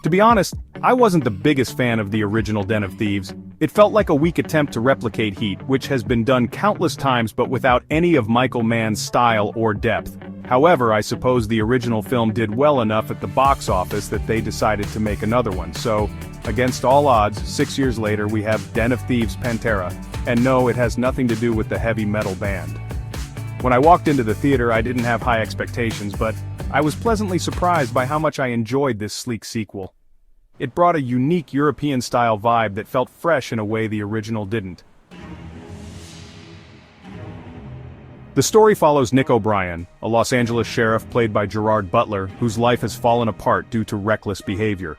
To be honest, I wasn't the biggest fan of the original Den of Thieves. It felt like a weak attempt to replicate Heat, which has been done countless times but without any of Michael Mann's style or depth. However, I suppose the original film did well enough at the box office that they decided to make another one, so, against all odds, 6 years later we have Den of Thieves Pantera, and no, it has nothing to do with the heavy metal band. When I walked into the theater I didn't have high expectations, but I was pleasantly surprised by how much I enjoyed this sleek sequel. It brought a unique European-style vibe that felt fresh in a way the original didn't. The story follows Nick O'Brien, a Los Angeles sheriff played by Gerard Butler, whose life has fallen apart due to reckless behavior.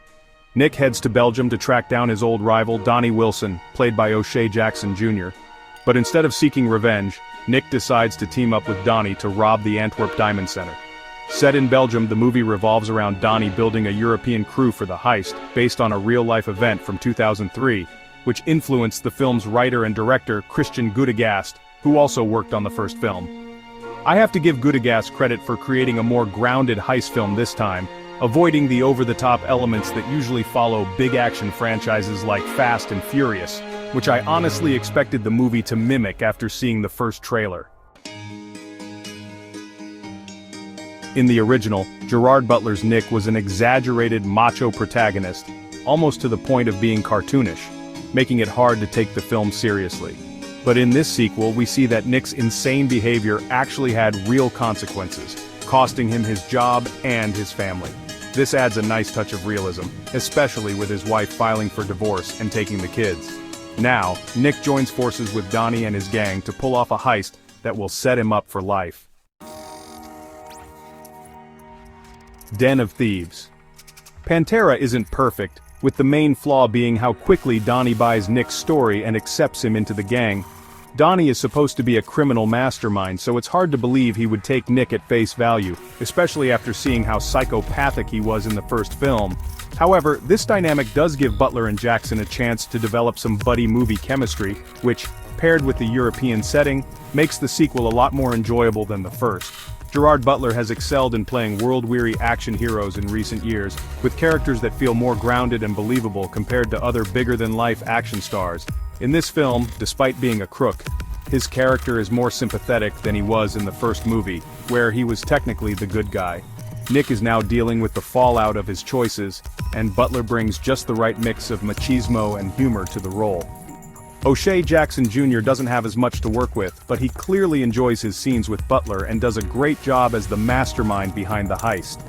Nick heads to Belgium to track down his old rival Donnie Wilson, played by O'Shea Jackson Jr. But instead of seeking revenge, Nick decides to team up with Donnie to rob the Antwerp Diamond Center. Set in Belgium, the movie revolves around Donnie building a European crew for the heist, based on a real-life event from 2003, which influenced the film's writer and director Christian Gudegast, who also worked on the first film. I have to give Gudegast credit for creating a more grounded heist film this time, avoiding the over-the-top elements that usually follow big action franchises like Fast and Furious, which I honestly expected the movie to mimic after seeing the first trailer. In the original, Gerard Butler's Nick was an exaggerated macho protagonist, almost to the point of being cartoonish, making it hard to take the film seriously. But in this sequel we see that Nick's insane behavior actually had real consequences, costing him his job and his family. This adds a nice touch of realism, especially with his wife filing for divorce and taking the kids. Now, Nick joins forces with Donnie and his gang to pull off a heist that will set him up for life. Den of Thieves. Pantera isn't perfect, with the main flaw being how quickly Donnie buys Nick's story and accepts him into the gang. Donnie is supposed to be a criminal mastermind, so it's hard to believe he would take Nick at face value, especially after seeing how psychopathic he was in the first film. However, this dynamic does give Butler and Jackson a chance to develop some buddy movie chemistry, which, paired with the European setting, makes the sequel a lot more enjoyable than the first. Gerard Butler has excelled in playing world-weary action heroes in recent years, with characters that feel more grounded and believable compared to other bigger-than-life action stars. In this film, despite being a crook, his character is more sympathetic than he was in the first movie, where he was technically the good guy. Nick is now dealing with the fallout of his choices, and Butler brings just the right mix of machismo and humor to the role. O'Shea Jackson Jr. doesn't have as much to work with, but he clearly enjoys his scenes with Butler and does a great job as the mastermind behind the heist.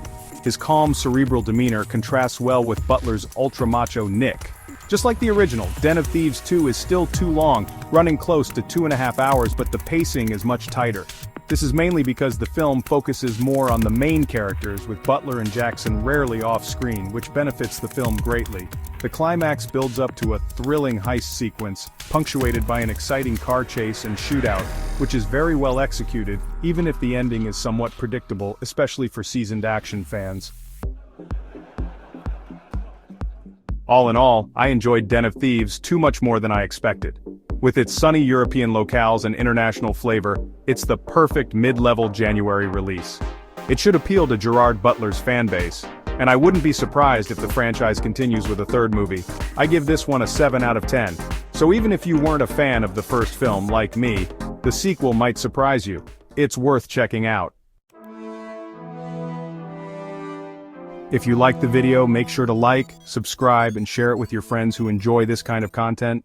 His calm, cerebral demeanor contrasts well with Butler's ultra-macho Nick. Just like the original, Den of Thieves 2 is still too long, running close to 2.5 hours, but the pacing is much tighter. This is mainly because the film focuses more on the main characters, with Butler and Jackson rarely off-screen, which benefits the film greatly. The climax builds up to a thrilling heist sequence, punctuated by an exciting car chase and shootout, which is very well executed, even if the ending is somewhat predictable, especially for seasoned action fans. All in all, I enjoyed Den of Thieves much more than I expected. With its sunny European locales and international flavor, it's the perfect mid-level January release. It should appeal to Gerard Butler's fanbase, and I wouldn't be surprised if the franchise continues with a third movie. I give this one a 7 out of 10, so even if you weren't a fan of the first film like me, the sequel might surprise you. It's worth checking out. If you liked the video, make sure to like, subscribe, and share it with your friends who enjoy this kind of content.